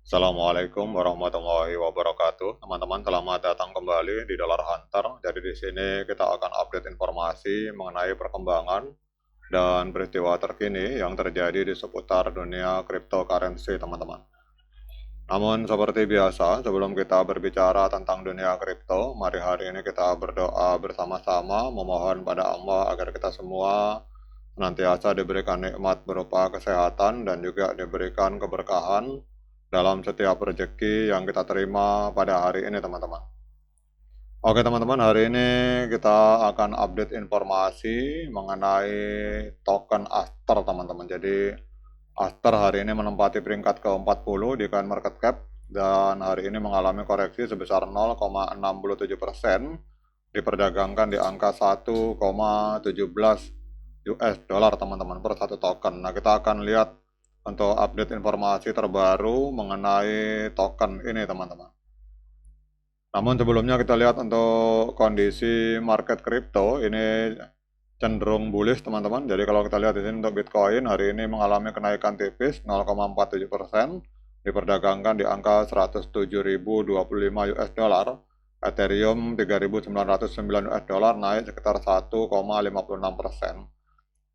Assalamualaikum warahmatullahi wabarakatuh. Teman-teman, selamat datang kembali di Dollar Hunter. Jadi di sini kita akan update informasi mengenai perkembangan dan peristiwa terkini yang terjadi di seputar dunia cryptocurrency, teman-teman. Namun seperti biasa, sebelum kita berbicara tentang dunia kripto, mari hari ini kita berdoa bersama-sama memohon pada Allah agar kita semua senantiasa diberikan nikmat berupa kesehatan dan juga diberikan keberkahan dalam setiap rezeki yang kita terima pada hari ini, teman-teman. Oke, teman-teman, hari ini kita akan update informasi mengenai token Aster, teman-teman. Jadi Aster hari ini menempati peringkat ke-40 di Coin Market Cap dan hari ini mengalami koreksi sebesar 0,67%, diperdagangkan di angka 1,17 US dollar, teman-teman, per satu token. Nah, kita akan lihat untuk update informasi terbaru mengenai token ini, teman-teman. Namun sebelumnya kita lihat untuk kondisi market kripto ini cenderung bullish, teman-teman. Jadi kalau kita lihat di sini untuk Bitcoin hari ini mengalami kenaikan tipis 0,47%, diperdagangkan di angka 107.025 US dollar. Ethereum 3.909 US dollar, naik sekitar 1,56%.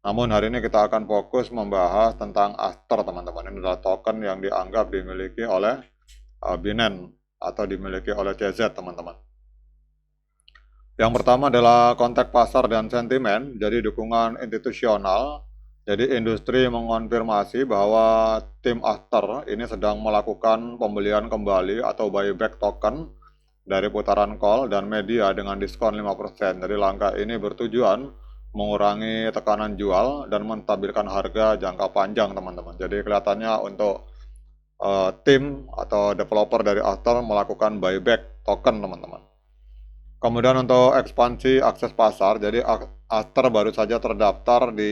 Namun hari ini kita akan fokus membahas tentang Aster, teman-teman. Ini adalah token yang dianggap dimiliki oleh Binance atau dimiliki oleh CZ, teman-teman. Yang pertama adalah konteks pasar dan sentimen, jadi dukungan institusional. Jadi industri mengonfirmasi bahwa tim Aster ini sedang melakukan pembelian kembali atau buyback token dari putaran call dan media dengan diskon 5%. Jadi langkah ini bertujuan mengurangi tekanan jual dan menstabilkan harga jangka panjang, teman-teman. Jadi kelihatannya untuk tim atau developer dari Aster melakukan buyback token, teman-teman. Kemudian untuk ekspansi akses pasar, jadi Aster baru saja terdaftar di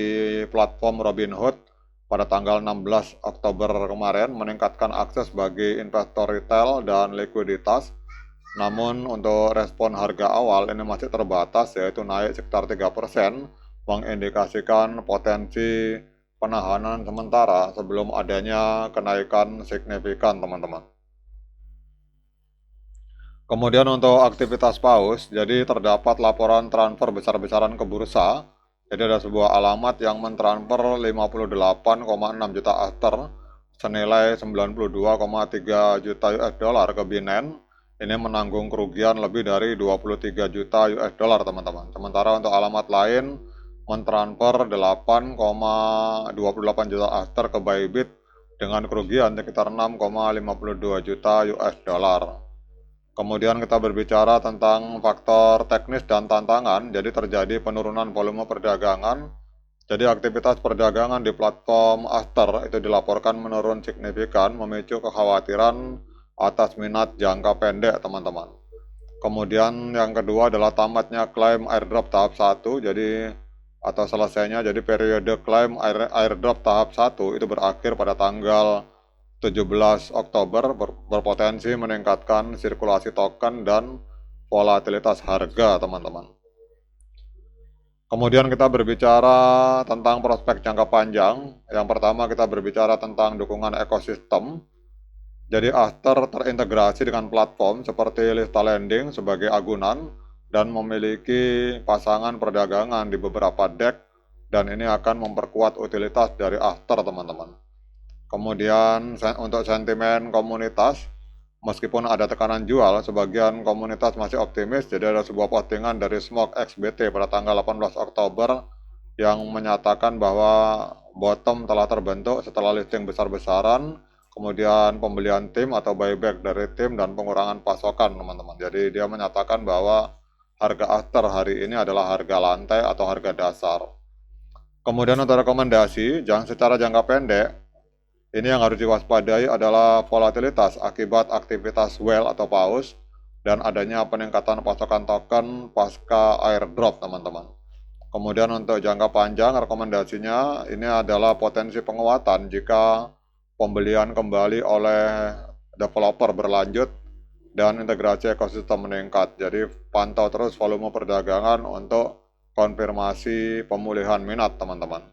platform Robinhood pada tanggal 16 Oktober kemarin, meningkatkan akses bagi investor retail dan likuiditas. Namun untuk respon harga awal ini masih terbatas, yaitu naik sekitar 3%, mengindikasikan potensi penahanan sementara sebelum adanya kenaikan signifikan, teman-teman. Kemudian untuk aktivitas paus, jadi terdapat laporan transfer besar-besaran ke bursa. Jadi ada sebuah alamat yang mentransfer 58,6 juta Aster senilai 92,3 juta US dollar ke Binance. Ini menanggung kerugian lebih dari 23 juta US dollar, teman-teman. Sementara untuk alamat lain mentransfer 8,28 juta Aster ke Bybit dengan kerugian sekitar 6,52 juta US dollar. Kemudian kita berbicara tentang faktor teknis dan tantangan, jadi terjadi penurunan volume perdagangan. Jadi aktivitas perdagangan di platform Aster itu dilaporkan menurun signifikan, memicu kekhawatiran atas minat jangka pendek, teman-teman. Kemudian yang kedua adalah tamatnya klaim airdrop tahap 1, jadi atau selesainya, jadi periode klaim airdrop tahap 1 itu berakhir pada tanggal 17 Oktober, berpotensi meningkatkan sirkulasi token dan volatilitas harga, teman-teman. Kemudian kita berbicara tentang prospek jangka panjang. Yang pertama kita berbicara tentang dukungan ekosistem. Jadi Aster terintegrasi dengan platform seperti Lista Lending sebagai agunan dan memiliki pasangan perdagangan di beberapa DEX, dan ini akan memperkuat utilitas dari Aster, teman-teman. Kemudian untuk sentimen komunitas, meskipun ada tekanan jual, sebagian komunitas masih optimis. Jadi ada sebuah postingan dari Smoke XBT pada tanggal 18 Oktober yang menyatakan bahwa bottom telah terbentuk setelah listing besar-besaran, kemudian pembelian tim atau buyback dari tim dan pengurangan pasokan, teman-teman. Jadi dia menyatakan bahwa harga Aster hari ini adalah harga lantai atau harga dasar. Kemudian untuk rekomendasi, secara jangka pendek, ini yang harus diwaspadai adalah volatilitas akibat aktivitas whale atau paus dan adanya peningkatan pasokan token pasca airdrop, teman-teman. Kemudian untuk jangka panjang, rekomendasinya ini adalah potensi penguatan jika pembelian kembali oleh developer berlanjut dan integrasi ekosistem meningkat. Jadi pantau terus volume perdagangan untuk konfirmasi pemulihan minat, teman-teman.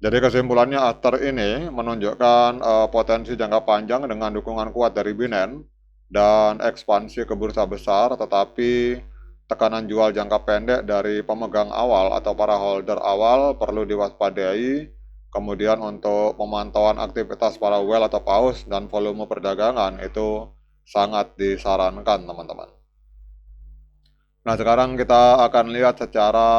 Jadi kesimpulannya Aster ini menunjukkan potensi jangka panjang dengan dukungan kuat dari Binance dan ekspansi ke bursa besar, tetapi tekanan jual jangka pendek dari pemegang awal atau para holder awal perlu diwaspadai. Kemudian untuk pemantauan aktivitas para whale atau paus dan volume perdagangan itu sangat disarankan teman-teman. Nah, sekarang kita akan lihat secara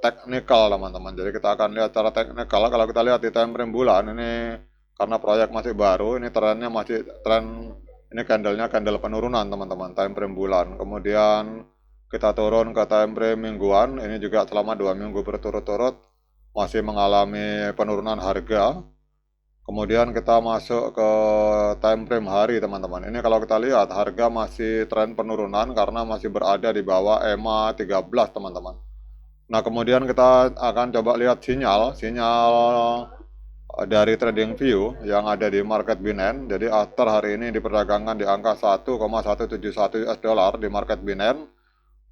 teknikal, teman-teman. Jadi kita akan lihat secara teknikal. Kalau kita lihat di time frame bulan ini, karena proyek masih baru, ini trennya masih tren, ini candlenya candle penurunan, teman-teman. Time frame bulan. Kemudian kita turun ke time frame mingguan. Ini juga selama 2 minggu berturut-turut masih mengalami penurunan harga. Kemudian kita masuk ke time frame hari, teman-teman. Ini kalau kita lihat harga masih tren penurunan karena masih berada di bawah EMA 13, teman-teman. Nah, kemudian kita akan coba lihat sinyal dari TradingView yang ada di market Binance. Jadi Aster hari ini diperdagangkan di angka 1,171 US dollar di market Binance.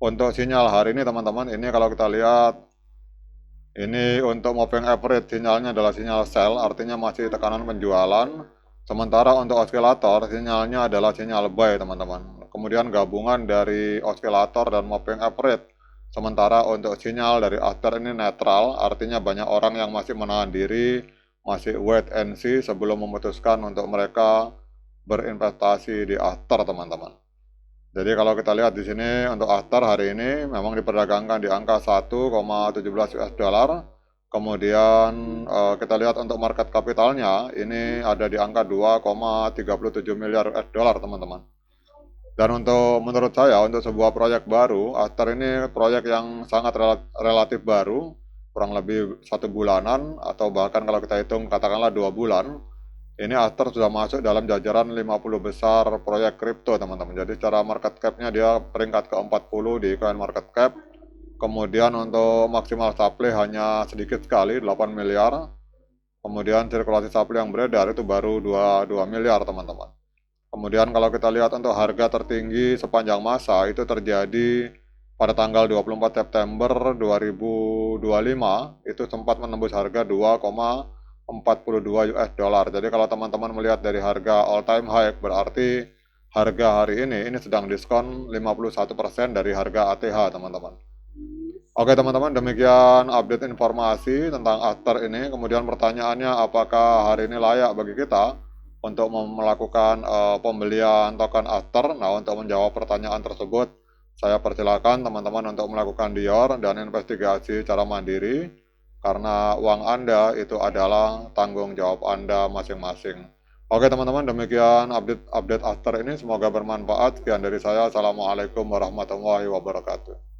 Untuk sinyal hari ini, teman-teman, ini kalau kita lihat ini untuk moving average sinyalnya adalah sinyal sell, artinya masih tekanan penjualan. Sementara untuk osilator sinyalnya adalah sinyal buy, teman-teman. Kemudian gabungan dari osilator dan moving average. Sementara untuk sinyal dari Aster ini netral, artinya banyak orang yang masih menahan diri, masih wait and see sebelum memutuskan untuk mereka berinvestasi di Aster, teman-teman. Jadi kalau kita lihat di sini untuk Aster hari ini memang diperdagangkan di angka 1,17 US dollar. Kemudian kita lihat untuk market kapitalnya ini ada di angka 2,37 miliar US dollar, teman-teman. Dan menurut saya untuk sebuah proyek baru, Aster ini proyek yang sangat relatif baru, kurang lebih 1 bulanan atau bahkan kalau kita hitung katakanlah 2 bulan. Ini Aster sudah masuk dalam jajaran 50 besar proyek kripto, teman-teman. Jadi secara market cap-nya dia peringkat ke-40 di Coin Market Cap. Kemudian untuk maksimal supply hanya sedikit sekali, 8 miliar. Kemudian sirkulasi supply yang beredar itu baru 2 miliar, teman-teman. Kemudian kalau kita lihat untuk harga tertinggi sepanjang masa itu terjadi pada tanggal 24 September 2025, itu sempat menembus harga 2,42 US dollar. Jadi kalau teman-teman melihat dari harga all time high, berarti harga hari ini sedang diskon 51% dari harga ATH, teman-teman. Oke, teman-teman, demikian update informasi tentang Aster ini. Kemudian pertanyaannya, apakah hari ini layak bagi kita untuk melakukan pembelian token Aster? Nah, untuk menjawab pertanyaan tersebut, saya persilakan teman-teman untuk melakukan dior dan investigasi secara mandiri, karena uang Anda itu adalah tanggung jawab Anda masing-masing. Oke, teman-teman, demikian update Aster ini. Semoga bermanfaat. Sekian dari saya. Assalamualaikum warahmatullahi wabarakatuh.